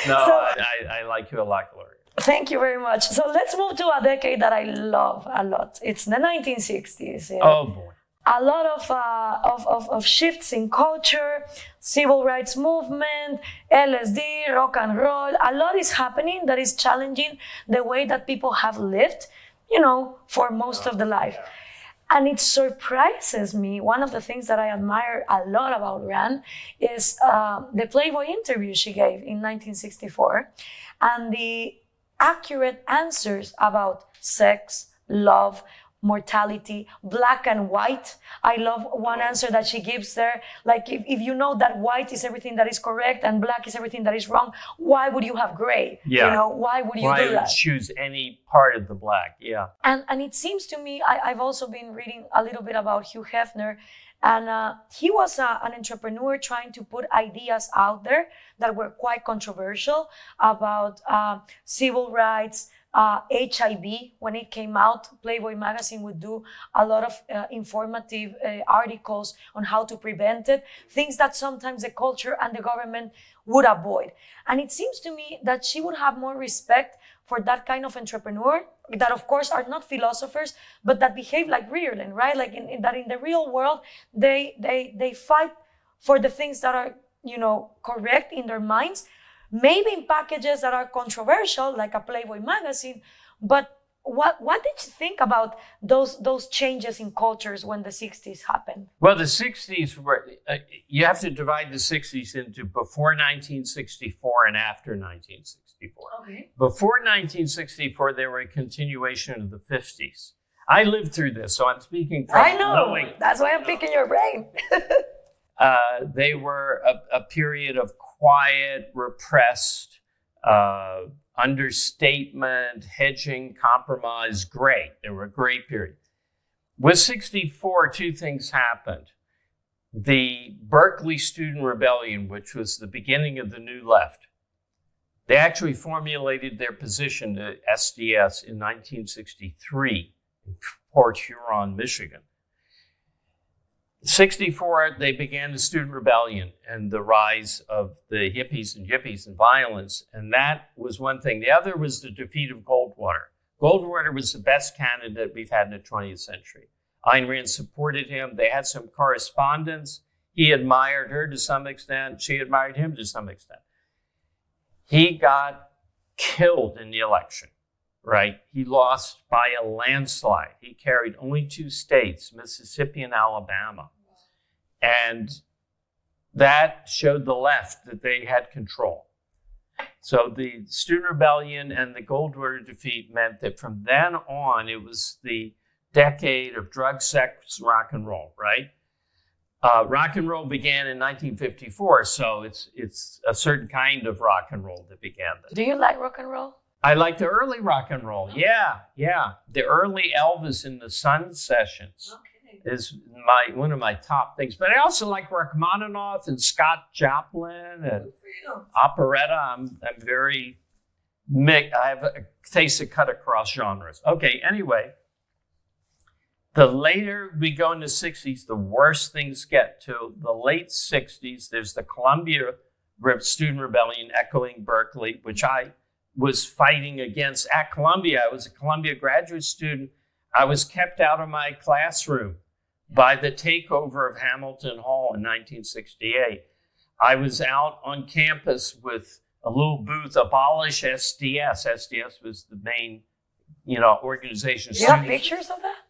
No, So- I like you a lot, Gloria. Thank you very much. So let's move to a decade that I love a lot. It's the 1960s. Oh boy. A lot of shifts in culture, civil rights movement, LSD, rock and roll. A lot is happening that is challenging the way that people have lived, for most of the life. And it surprises me. One of the things that I admire a lot about Rand is the Playboy interview she gave in 1964 and the accurate answers about sex, love, mortality, black and white. I love one answer that she gives there. Like, if you know that white is everything that is correct and black is everything that is wrong, why would you have gray? Yeah. Why would you Why do that? choose any part of the black? Yeah. And it seems to me, I've also been reading a little bit about Hugh Hefner, and he was an entrepreneur trying to put ideas out there that were quite controversial about civil rights, HIV. When it came out, Playboy magazine would do a lot of informative articles on how to prevent it, things that sometimes the culture and the government would avoid. And it seems to me that she would have more respect for that kind of entrepreneur that, of course, are not philosophers, but that behave like Rearland, right? Like in the real world, they fight for the things that are, correct in their minds, maybe in packages that are controversial, like a Playboy magazine. But what did you think about those changes in cultures when the 60s happened? Well, the 60s were, you have to divide the 60s into before 1964 and after 1964. Okay. Before 1964, they were a continuation of the 50s. I lived through this, so I'm speaking from I know. knowing. That's why I'm picking your brain. They were a period of quiet, repressed, understatement, hedging, compromise, gray. They were a gray period. With 64, two things happened. The Berkeley Student Rebellion, which was the beginning of the New Left, they actually formulated their position to SDS in 1963 in Port Huron, Michigan. 64, they began the Student Rebellion and the rise of the hippies and yippies and violence. And that was one thing. The other was the defeat of Goldwater. Goldwater was the best candidate we've had in the 20th century. Ayn Rand supported him. They had some correspondence. He admired her to some extent. She admired him to some extent. He got killed in the election, right? He lost by a landslide. He carried only 2 states, Mississippi and Alabama. And that showed the left that they had control. So the Student Rebellion and the Goldwater defeat meant that from then on, it was the decade of drug, sex, rock and roll, right? Rock and roll began in 1954, so it's a certain kind of rock and roll that began then. Do you like rock and roll? I like the early rock and roll. Yeah. The early Elvis in the Sun sessions is one of my top things. But I also like Rachmaninoff and Scott Joplin and operetta. I'm very mixed. I have a taste that cut across genres. Okay, anyway. The later we go in the 60s, the worse things get. To the late 60s, there's the Columbia Student Rebellion echoing Berkeley, which I was fighting against at Columbia. I was a Columbia graduate student. I was kept out of my classroom by the takeover of Hamilton Hall in 1968. I was out on campus with a little booth, Abolish SDS. SDS was the main, organization. Do you have pictures of that?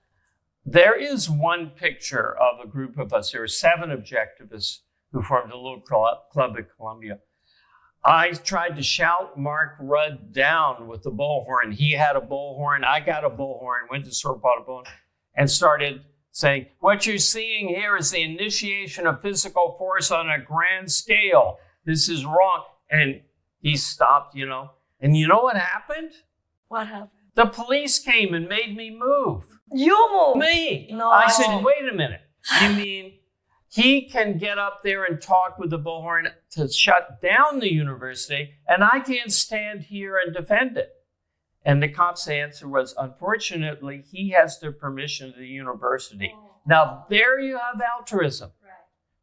There is one picture of a group of us. There were 7 objectivists who formed a little club at Columbia. I tried to shout Mark Rudd down with the bullhorn. He had a bullhorn. I got a bullhorn, went to store, bought a bullhorn, and started saying, what you're seeing here is the initiation of physical force on a grand scale. This is wrong. And he stopped, And you know what happened? What happened? The police came and made me move. You moved? Me. No. I said, wait a minute. You mean he can get up there and talk with the bullhorn to shut down the university, and I can't stand here and defend it? And the cop's answer was, unfortunately, he has the permission of the university. Now, there you have altruism. Right.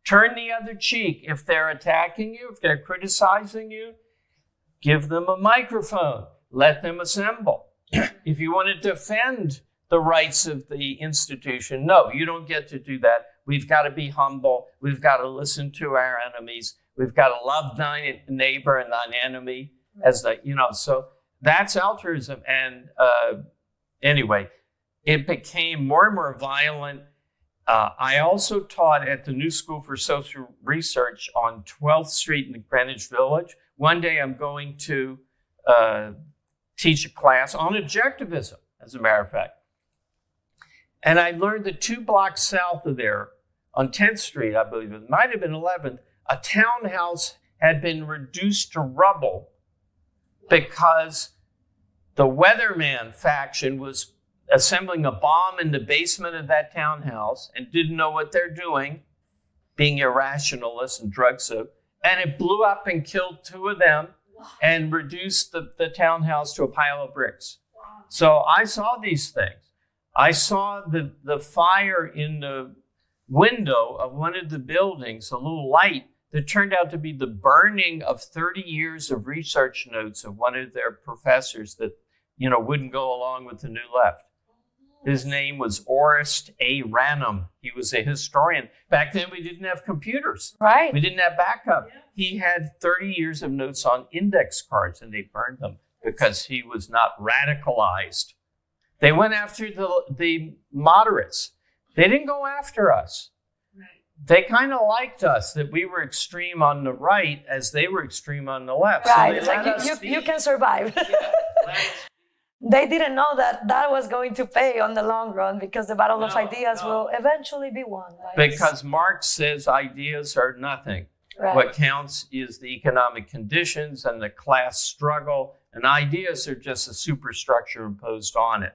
Turn the other cheek. If they're attacking you, if they're criticizing you, give them a microphone. Let them assemble. If you want to defend the rights of the institution, no, you don't get to do that. We've got to be humble. We've got to listen to our enemies. We've got to love thine neighbor and thine enemy. As the, so that's altruism. And anyway, it became more and more violent. I also taught at the New School for Social Research on 12th Street in Greenwich Village. One day I'm going to teach a class on objectivism, as a matter of fact. And I learned that 2 blocks south of there, on 10th Street, I believe it might have been 11th, a townhouse had been reduced to rubble because the Weatherman faction was assembling a bomb in the basement of that townhouse and didn't know what they're doing, being irrationalists and drug soaked, and it blew up and killed 2 of them and reduced the townhouse to a pile of bricks. So I saw these things. I saw the fire in the window of one of the buildings, a little light that turned out to be the burning of 30 years of research notes of one of their professors that, wouldn't go along with the New Left. His name was Orest A. Ranum. He was a historian. Back then, we didn't have computers. Right. We didn't have backup. Yeah. He had 30 years of notes on index cards, and they burned them because he was not radicalized. They went after the moderates. They didn't go after us. Right. They kind of liked us, that we were extreme on the right as they were extreme on the left. Right. So it's like you can survive. Yeah, they didn't know that was going to pay on the long run because the battle of ideas will eventually be won. Because Marx says ideas are nothing. Right. What counts is the economic conditions and the class struggle, and ideas are just a superstructure imposed on it.